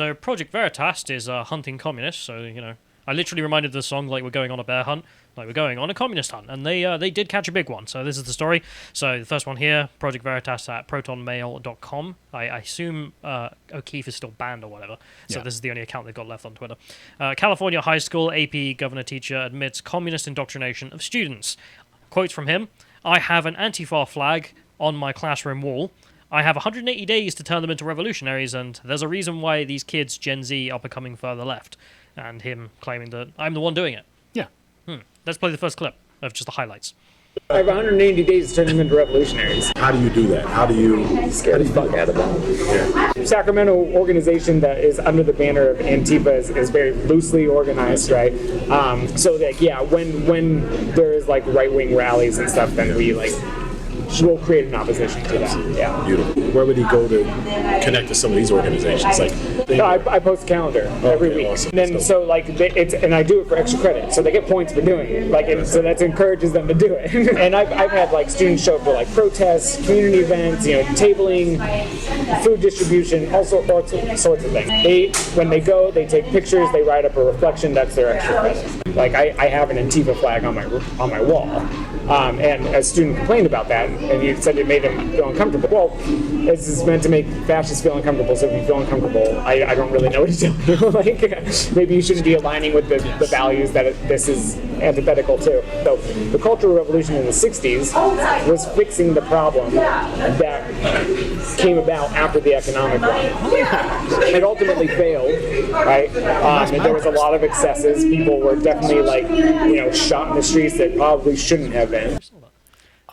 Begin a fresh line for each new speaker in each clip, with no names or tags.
So Project Veritas is hunting communists. So, I literally reminded the song like we're going on a bear hunt, like we're going on a communist hunt, and they did catch a big one. So this is the story. So the first one here, Project Veritas at protonmail.com. I assume O'Keefe is still banned or whatever. So this is the only account they've got left on Twitter. California high school AP governor teacher admits communist indoctrination of students. Quote from him: "I have an Antifa flag on my classroom wall. I have 180 days to turn them into revolutionaries, and there's a reason why these kids, Gen Z, are becoming further left." And him claiming that I'm the one doing it.
Yeah.
Let's play the first clip of just the highlights.
I have 180 days to turn them into revolutionaries.
How do you do that? How do you
Scare the fuck out of them. Yeah. Sacramento organization that is under the banner of Antifa is very loosely organized, right? So like, yeah, when there is like right-wing rallies and stuff, then we'll create an opposition to that. Yeah.
Beautiful. Where would he go to connect to some of these organizations?
I post a calendar every week.
Awesome.
And then so and I do it for extra credit, so they get points for doing it. So that encourages them to do it. And I've had students show up for protests, community events, tabling, food distribution, all sorts of things. When they go, they take pictures, they write up a reflection. That's their extra credit. I have an Antifa flag on my wall, and a student complained about that. And he said it made him feel uncomfortable. Well, this is meant to make fascists feel uncomfortable, so if you feel uncomfortable, I don't really know what to tell you. Maybe you shouldn't be aligning with the values that this is antithetical to. So the Cultural Revolution in the 60s was fixing the problem that came about after the economic one. It ultimately failed, right? There was a lot of excesses. People were definitely shot in the streets that probably shouldn't have been.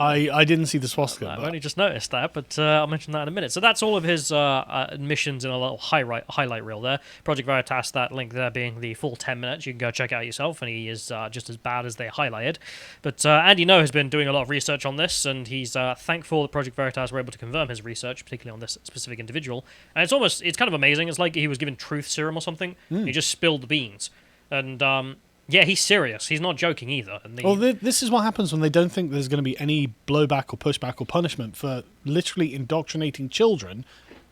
I didn't see the swastika.
I've only just noticed that, but I'll mention that in a minute. So that's all of his admissions in a little highlight reel there. Project Veritas, that link there being the full 10 minutes. You can go check it out yourself, and he is just as bad as they highlighted. But Andy No has been doing a lot of research on this, and he's thankful that Project Veritas were able to confirm his research, particularly on this specific individual. And it's kind of amazing. It's like he was given truth serum or something. He just spilled the beans. And yeah, he's serious. He's not joking either.
This is what happens when they don't think there's going to be any blowback or pushback or punishment for literally indoctrinating children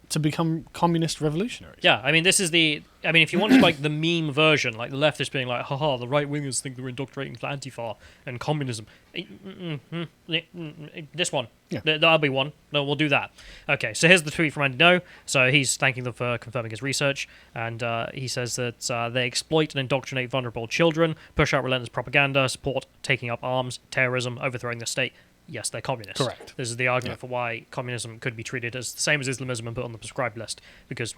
to become communist revolutionaries.
Yeah, if you want the meme version, like the leftists being like, haha, the right-wingers think they're indoctrinating to Antifa and communism. This one. Yeah. That'll be one. No, we'll do that. Okay, so here's the tweet from Andy No. So he's thanking them for confirming his research, and he says that they exploit and indoctrinate vulnerable children, push out relentless propaganda, support taking up arms, terrorism, overthrowing the state. Yes, they're communists.
Correct.
This is the argument for why communism could be treated as the same as Islamism and put on the prescribed list. Because,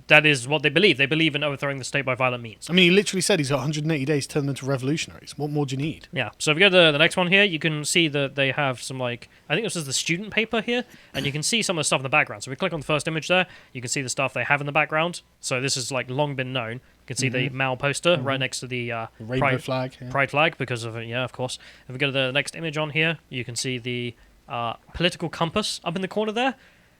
that is what they believe. They believe in overthrowing the state by violent means.
He literally said he's got 180 days to turn them into revolutionaries. What more do you need?
Yeah. So if we go to the next one here, you can see that they have some, I think this is the student paper here, and you can see some of the stuff in the background. So if we click on the first image there, you can see the stuff they have in the background. So this is, long been known. You can see the Mao poster right next to the
rainbow flag. Yeah.
Pride flag, because of it, of course. If we go to the next image on here, you can see the political compass up in the corner there.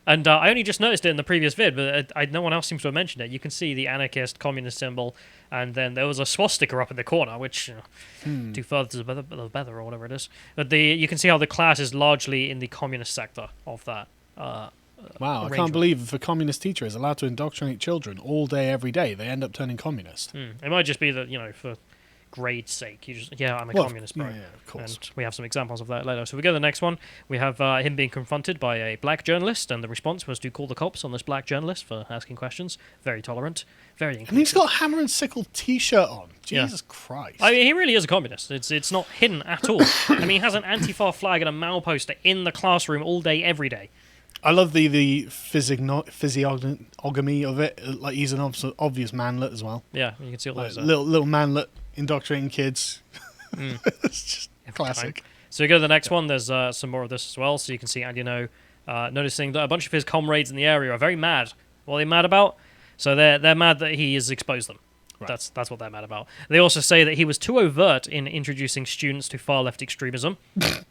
And I only just noticed it in the previous vid, but no one else seems to have mentioned it. You can see the anarchist communist symbol, and then there was a swastika up in the corner, which two further the better, or whatever it is. But you can see how the class is largely in the communist sector of that.
Wow, I can't believe if a communist teacher is allowed to indoctrinate children all day, every day, they end up turning communist.
It might just be that, for grade's sake, I'm a communist, bro.
Yeah, of course.
And we have some examples of that later. So we go to the next one. We have him being confronted by a black journalist, and the response was to call the cops on this black journalist for asking questions. Very tolerant, very inclusive.
And he's got a hammer and sickle t-shirt on. Jesus Christ.
He really is a communist. It's not hidden at all. He has an Antifa flag and a Mao poster in the classroom all day, every day.
I love the physiognomy of it. He's an obvious manlet as well.
Yeah, you can see all those.
Little manlet indoctrinating kids. It's just classic.
So we go to the next one. There's some more of this as well. So you can see Andy No noticing that a bunch of his comrades in the area are very mad. What are they mad about? So they're mad that he has exposed them. Right. That's what they're mad about. They also say that he was too overt in introducing students to far-left extremism.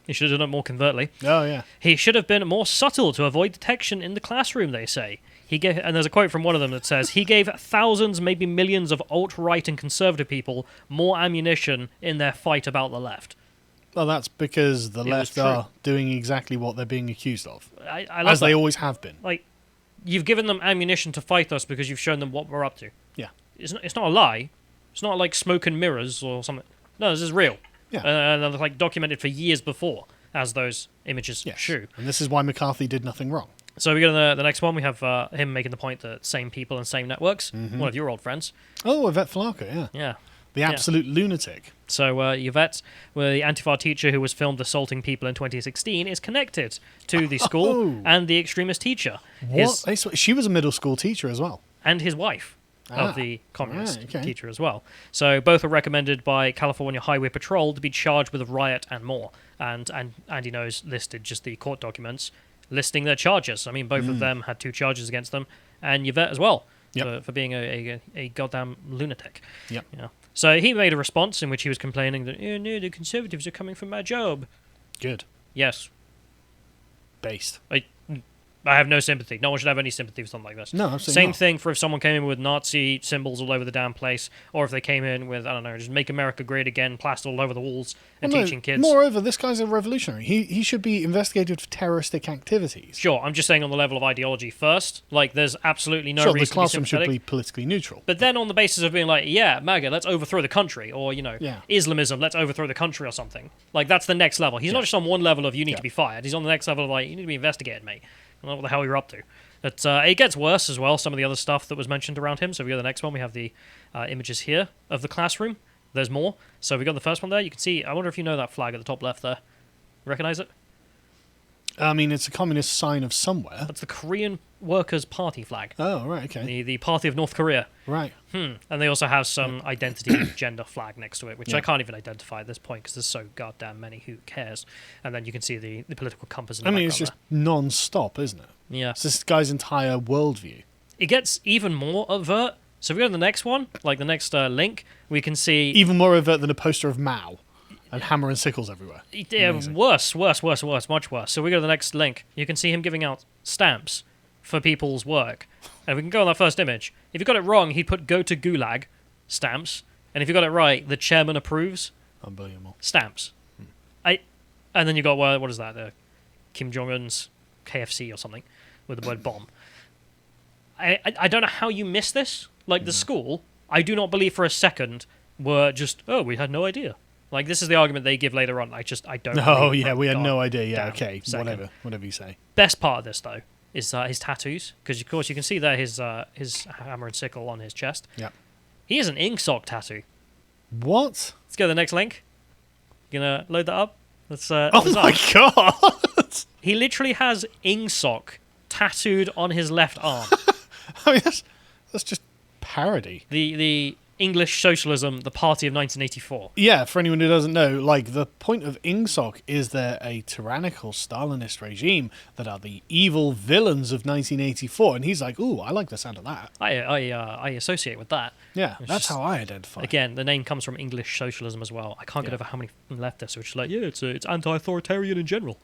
He should have done it more covertly.
Oh, yeah.
He should have been more subtle to avoid detection in the classroom, they say. And there's a quote from one of them that says, he gave thousands, maybe millions of alt-right and conservative people more ammunition in their fight about the left.
Well, that's because the left are doing exactly what they're being accused of. As they always have been.
you've given them ammunition to fight us because you've shown them what we're up to.
Yeah.
It's not a lie. It's not like smoke and mirrors or something. No, this is real.
Yeah.
And they're like documented for years before, as those images
Yes.
show.
And this is why McCarthy did nothing wrong.
So we go to the next one. We have him making the point that same people and same networks. One of your old friends.
Oh, Yvette Flarker, yeah.
Yeah.
The absolute lunatic.
So Yvette, the Antifa teacher who was filmed assaulting people in 2016, is connected to the school
Oh.
and the extremist teacher.
What? She was a middle school teacher as well.
And his wife
Ah,
of the communist
right, okay.
teacher as well. So both are recommended by California Highway Patrol to be charged with a riot and more. And Andy knows listed just the court documents listing their charges. I mean, both of them had 2 charges against them, and Yvette as well.
Yep.
For being a goddamn lunatic.
Yep.
Yeah. So he made a response in which he was complaining that, no, the Conservatives are coming for my job.
Good.
Yes.
Based.
I have no sympathy. No one should have any sympathy for something like this.
No, absolutely
Same
not.
thing for if someone came in with Nazi symbols all over the damn place, or if they came in with, I don't know, just make America great again, plastered all over the walls, and
Well, no,
teaching kids.
Moreover, this guy's a revolutionary. He should be investigated for terroristic activities.
Sure, I'm just saying on the level of ideology first. Like, there's absolutely no
Sure, the
reason to be
classroom should
sympathetic.
be politically neutral.
But then on the basis of being like, yeah, MAGA, let's overthrow the country, or,
Yeah.
Islamism, let's overthrow the country or something. Like, that's the next level. He's not just on one level of you need
Yeah.
to be fired. He's on the next level of, like, you need to be investigated, mate. I don't know what the hell you're up to. But it gets worse as well, some of the other stuff that was mentioned around him. So we go to the next one. We have the images here of the classroom. There's more. So we got the first one there. You can see, I wonder if you know that flag at the top left there. Recognize it?
I mean, it's a communist sign of somewhere.
That's the Korean Workers' Party flag.
Oh, right, okay.
The Party of North Korea.
Right.
And they also have some identity gender flag next to it, which
Yeah.
I can't even identify at this point because there's so goddamn many. Who cares? And then you can see the political compass in the
I mean, it's
background
just non-stop, isn't it?
there. Yeah.
It's this guy's entire worldview.
It gets even more overt. So if we go to the next one, like the next link, we can see...
Even more overt than a poster of Mao and hammer and sickles everywhere.
Yeah,
Amazing.
worse, much worse. So we go to the next link. You can see him giving out stamps for people's work. And we can go on that first image. If you got it wrong, he'd put "Go to Gulag" stamps, and if you got it right, "The chairman approves"
Unbelievable.
stamps. And then you got what is that? Kim Jong Un's KFC or something with the word bomb. I don't know how you miss this. Like the school, I do not believe for a second were just we had no idea. Like this is the argument they give later on. I don't.
Oh,
believe
yeah,
for
we had
a
no idea. Yeah,
damn
okay,
second.
whatever you say.
Best part of this though is his tattoos, because of course you can see there his hammer and sickle on his chest.
Yeah.
He has an ink sock tattoo.
What?
Let's go to the next link. You gonna load that up? Let's.
Oh
let's
my god!
He literally has ink sock tattooed on his left arm.
I mean, that's just parody.
the English socialism, the party of 1984.
Yeah, for anyone who doesn't know, like, the point of INGSOC is they're a tyrannical Stalinist regime that are the evil villains of 1984, and he's like, ooh, I like the sound of that.
I associate with that.
Yeah,
It's
that's
just-
how I identify.
Again, the name comes from English socialism as well. I can't get
Yeah.
over how many left there, so it's like, it's anti-authoritarian in general.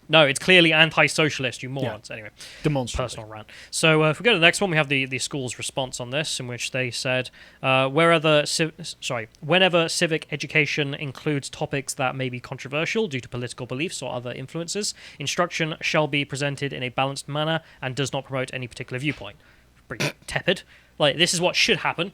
No, it's clearly anti-socialist, you morons. Anyway,
Demonstrably.
personal rant. So if we go to the next one, we have the school's response on this, in which they said, whenever civic education includes topics that may be controversial due to political beliefs or other influences, instruction shall be presented in a balanced manner and does not promote any particular viewpoint. Pretty tepid. Like, this is what should happen.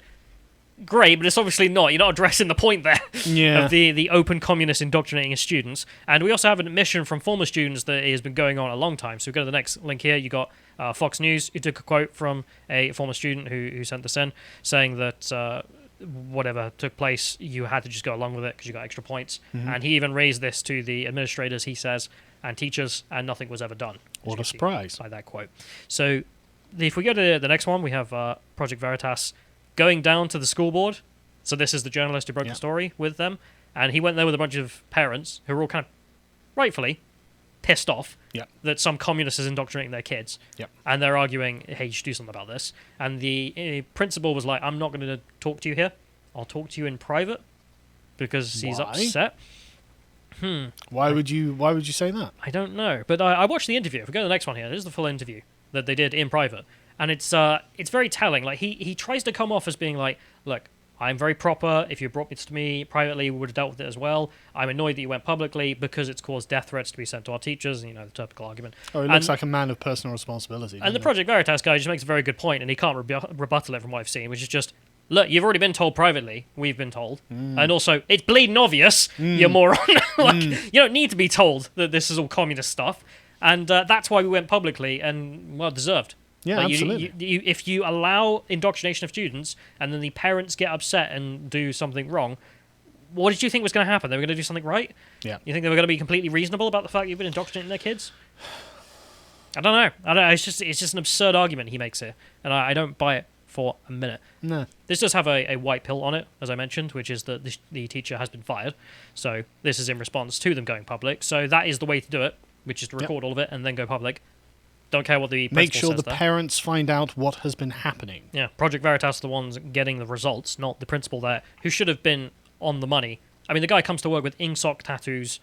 Great, but it's obviously not. You're not addressing the point there
Yeah.
of the open communists indoctrinating his students. And we also have an admission from former students that it has been going on a long time. So we go to the next link here. You got Fox News, who took a quote from a former student who sent this in, saying that whatever took place, you had to just go along with it because you got extra points. And he even raised this to the administrators, he says, and teachers, and nothing was ever done. as
What
you
a
see
surprise.
by that quote. So if we go to the next one, we have Project Veritas going down to the school board. So this is the journalist who broke
Yeah.
the story with them, and he went there with a bunch of parents who were all kind of rightfully pissed off
Yeah.
that some communist is indoctrinating their kids.
Yep.
And they're arguing, hey, you should do something about this. And the principal was like, I'm not going to talk to you here. I'll talk to you in private, because he's
Why?
upset.
Why would you say that?
I don't know, but I watched the interview. If we go to the next one here, this is the full interview that they did in private, and it's very telling. Like he tries to come off as being like, look, I'm very proper. If you brought this to me privately, we would have dealt with it as well. I'm annoyed that you went publicly because it's caused death threats to be sent to our teachers. You know, the typical argument.
Oh, he looks like a man of personal responsibility.
And the
doesn't
Project Veritas guy just makes a very good point, and he can't rebuttal it from what I've seen, which is just, look, you've already been told privately. We've been told. And also, it's bleeding obvious, you moron. You don't need to be told that this is all communist stuff. And that's why we went publicly, and well deserved.
Yeah,
Like,
absolutely.
If you allow indoctrination of students, and then the parents get upset and do something wrong, what did you think was going to happen? They were going to do something right?
Yeah.
You think they were going to be completely reasonable about the fact you've been indoctrinating their kids? I don't know. It's just an absurd argument he makes here, and I don't buy it for a minute.
No.
This does have a white pill on it, as I mentioned, which is that the teacher has been fired. So this is in response to them going public. So that is the way to do it, which is to record all of it and then go public. Don't care what the principal
Make sure
says
the
there.
parents find out what has been happening.
Yeah, Project Veritas are the ones getting the results, not the principal there, who should have been on the money. I mean, the guy comes to work with ingsoc tattoos,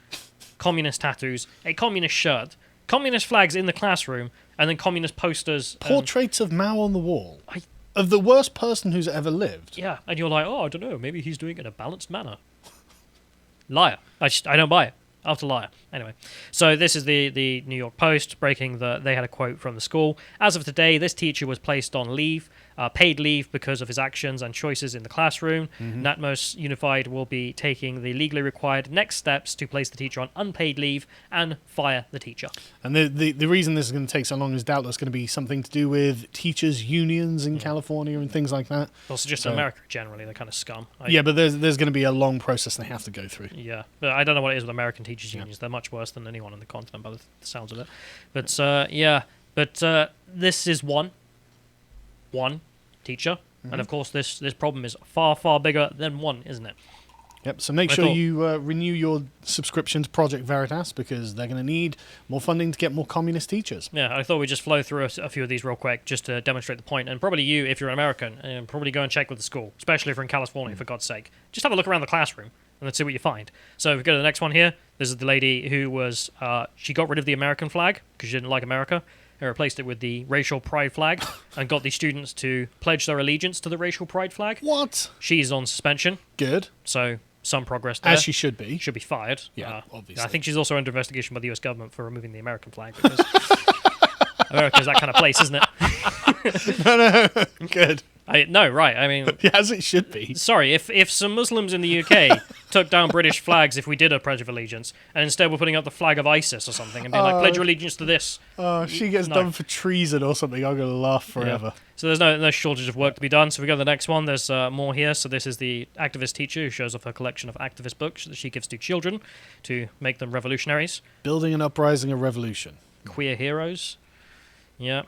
communist tattoos, a communist shirt, communist flags in the classroom, and then communist posters.
Portraits of Mao on the wall.
I-
Of the worst person who's ever lived.
Yeah, and you're like, oh, I don't know, maybe he's doing it in a balanced manner. Liar. I don't buy it. After liar. Anyway, so this is the New York Post breaking they had a quote from the school. As of today, this teacher was placed on leave, paid leave because of his actions and choices in the classroom. Natmos Unified will be taking the legally required next steps to place the teacher on unpaid leave and fire the teacher.
And the reason this is going to take so long is doubtless going to be something to do with teachers' unions in California and things like that.
Also, just in America generally, they're kind of scum.
Yeah, but there's going to be a long process they have to go through.
Yeah, but I don't know what it is with American teachers' unions. They're much worse than anyone on the continent by the sounds of it. But this is one teacher, and of course this problem is far, far bigger than one, isn't it?
Yep, so make sure you renew your subscription to Project Veritas because they're going to need more funding to get more communist teachers.
Yeah, I thought we'd just flow through a few of these real quick just to demonstrate the point. And probably you, if you're an American, probably go and check with the school, especially if you're in California, for God's sake. Just have a look around the classroom and let's see what you find. So if we go to the next one here, this is the lady who was, she got rid of the American flag because she didn't like America and replaced it with the racial pride flag and got the students to pledge their allegiance to the racial pride flag.
What?
She's on suspension,
Good.
so some progress there.
As she should be.
Should be fired.
Yeah, obviously.
I think she's also under investigation by the US government for removing the American flag because America's that kind of place, isn't it?
No, good.
No, right. I mean,
Yeah, as it should be.
sorry, if some Muslims in the UK took down British flags if we did a Pledge of Allegiance, and instead we're putting up the flag of ISIS or something and being like, pledge your allegiance to this.
She gets
No.
done for treason or something. I'm going to laugh forever.
Yeah. So there's no shortage of work to be done. So we go to the next one. There's more here. So this is the activist teacher who shows off her collection of activist books that she gives to children to make them revolutionaries.
Building an uprising, a revolution.
Queer heroes. Yeah.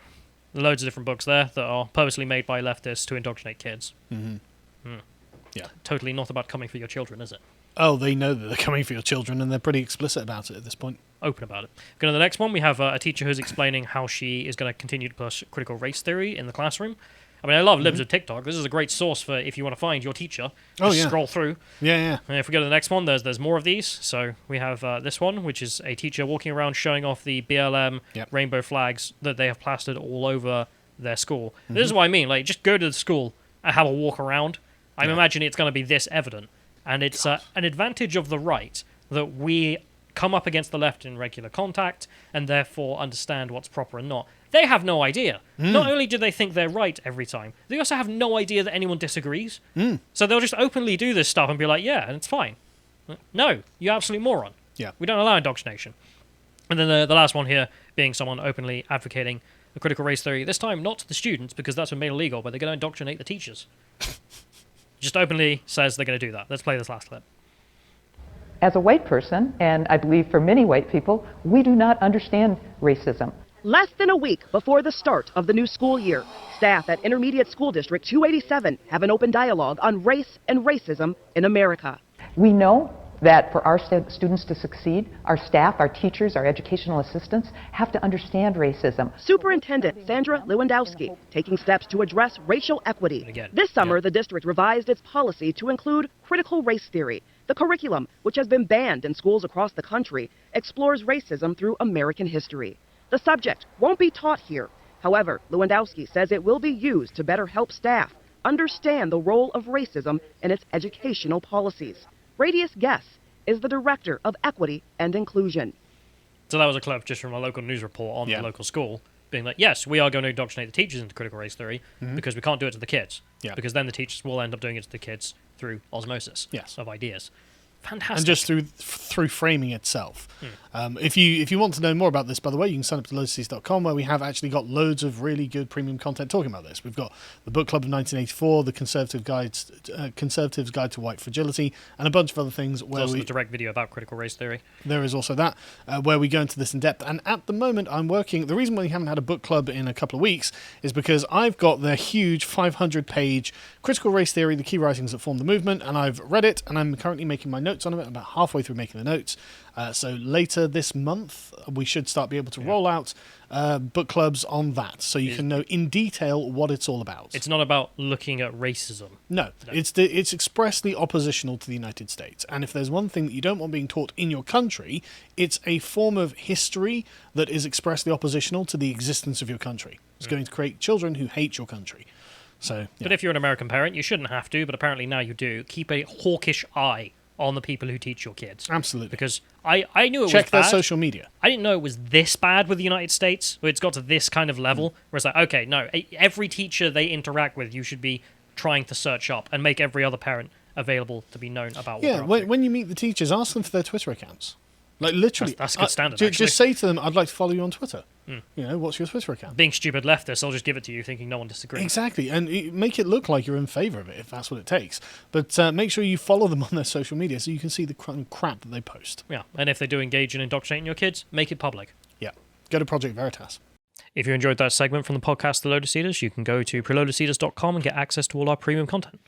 Loads of different books there that are purposely made by leftists to indoctrinate kids.
Yeah.
Totally not about coming for your children, is it?
Oh, they know that they're coming for your children and they're pretty explicit about it at this point.
Open about it. Going to the next one, we have a teacher who's explaining how she is going to continue to push critical race theory in the classroom. I mean, I love Libs of TikTok. This is a great source for if you want to find your teacher. Just scroll through.
Yeah.
And if we go to the next one, there's more of these. So we have this one, which is a teacher walking around showing off the BLM rainbow flags that they have plastered all over their school. This is what I mean. Like, just go to the school and have a walk around. I'm imagining it's going to be this evident. And it's an advantage of the right that we come up against the left in regular contact and therefore understand what's proper and not. They have no idea. Not only do they think they're right every time, they also have no idea that anyone disagrees. So they'll just openly do this stuff and be like, yeah, and it's fine. No, you absolute moron.
Yeah.
We don't allow indoctrination. And then the last one here being someone openly advocating the critical race theory, this time not to the students because that's been made illegal, but they're going to indoctrinate the teachers. Just openly says they're going to do that. Let's play this last clip.
As a white person, and I believe for many white people, we do not understand racism.
Less than a week before the start of the new school year, staff at Intermediate School District 287 have an open dialogue on race and racism in America.
We know that for our students to succeed, our staff, our teachers, our educational assistants have to understand racism.
Superintendent Sandra Lewandowski taking steps to address racial equity.
Again,
This summer, the district revised its policy to include critical race theory. The curriculum, which has been banned in schools across the country, explores racism through American history. The subject won't be taught here. However, Lewandowski says it will be used to better help staff understand the role of racism in its educational policies. Radius Guess is the Director of Equity and Inclusion.
So that was a clip just from a local news report on the local school, being like, yes, we are going to indoctrinate the teachers into critical race theory because we can't do it to the kids.
Yeah.
Because then the teachers will end up doing it to the kids through osmosis of ideas. Fantastic.
And just through framing itself. If you want to know more about this, by the way, you can sign up to lotuses.com, where we have actually got loads of really good premium content talking about this. We've got the Book Club of 1984, the Conservatives Guide to White Fragility, and a bunch of other things.
There's also the direct video about critical race theory.
There is also that, where we go into this in depth. And at the moment, I'm working. The reason why we haven't had a book club in a couple of weeks is because I've got the huge 500-page Critical Race Theory, the Key Writings That Form the Movement, and I've read it, and I'm currently making my notes on it. I'm about halfway through making the notes. So later this month, we should start be able to roll out book clubs on that, so you can know in detail what it's all about.
It's not about looking at racism.
No. It's expressly oppositional to the United States. And if there's one thing that you don't want being taught in your country, it's a form of history that is expressly oppositional to the existence of your country. It's going to create children who hate your country. So,
But if you're an American parent, you shouldn't have to, but apparently now you do. Keep a hawkish eye on the people who teach your kids.
Absolutely.
Because I knew it was
Check their
bad.
social media.
I didn't know it was this bad with the United States, where it's got to this kind of level, where it's like, okay, no, every teacher they interact with, you should be trying to search up and make every other parent available to be known about what they're up to.
When you meet the teachers, ask them for their Twitter accounts. Like, literally.
That's good standard,
just say to them, I'd like to follow you on Twitter. You know, what's your Twitter account?
Being stupid leftists, I'll just give it to you thinking no one disagrees.
Exactly, and make it look like you're in favour of it, if that's what it takes. But make sure you follow them on their social media so you can see the crap that they post.
Yeah, and if they do engage in indoctrinating your kids, make it public.
Yeah. Go to Project Veritas.
If you enjoyed that segment from the podcast The Lotus Eaters, you can go to prelotuseaters.com and get access to all our premium content.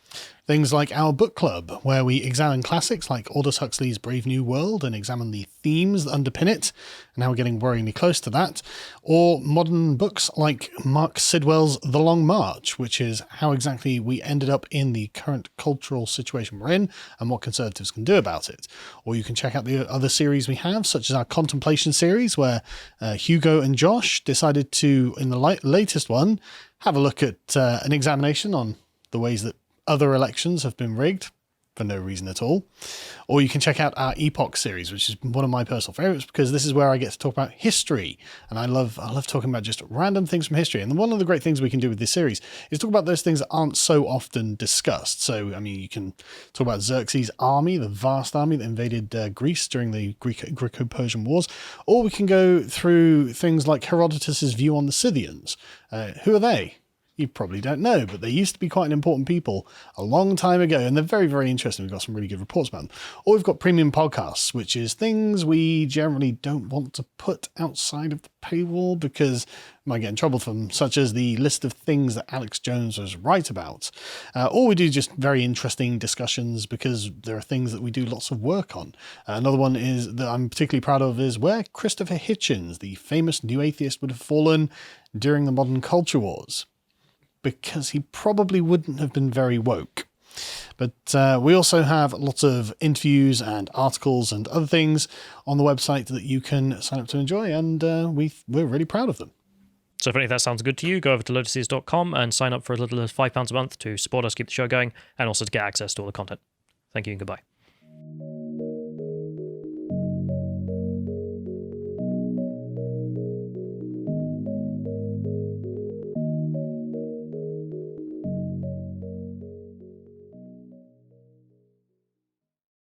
Things like our book club, where we examine classics like Aldous Huxley's Brave New World and examine the themes that underpin it, and now we're getting worryingly close to that, or modern books like Mark Sidwell's The Long March, which is how exactly we ended up in the current cultural situation we're in and what conservatives can do about it. Or you can check out the other series we have, such as our Contemplation series, where Hugo and Josh decided to, in the latest one, have a look at an examination on the ways that other elections have been rigged for no reason at all. Or you can check out our Epoch series, which is one of my personal favorites because this is where I get to talk about history. And I love talking about just random things from history. And one of the great things we can do with this series is talk about those things that aren't so often discussed. So, I mean, you can talk about Xerxes' army, the vast army that invaded Greece during the Greco-Persian Wars. Or we can go through things like Herodotus' view on the Scythians. Who are they? You probably don't know, but they used to be quite an important people a long time ago, and they're very, very interesting. We've got some really good reports about them. Or we've got premium podcasts, which is things we generally don't want to put outside of the paywall because we might get in trouble for them, such as the list of things that Alex Jones was right about. Or we do just very interesting discussions because there are things that we do lots of work on. Another one is that I'm particularly proud of is where Christopher Hitchens, the famous new atheist, would have fallen during the modern culture wars, because he probably wouldn't have been very woke. But we also have lots of interviews and articles and other things on the website that you can sign up to enjoy, and we're really proud of them.
So if any of that sounds good to you, go over to lotuses.com and sign up for as little as £5 a month to support us keep the show going, and also to get access to all the content. Thank you and goodbye.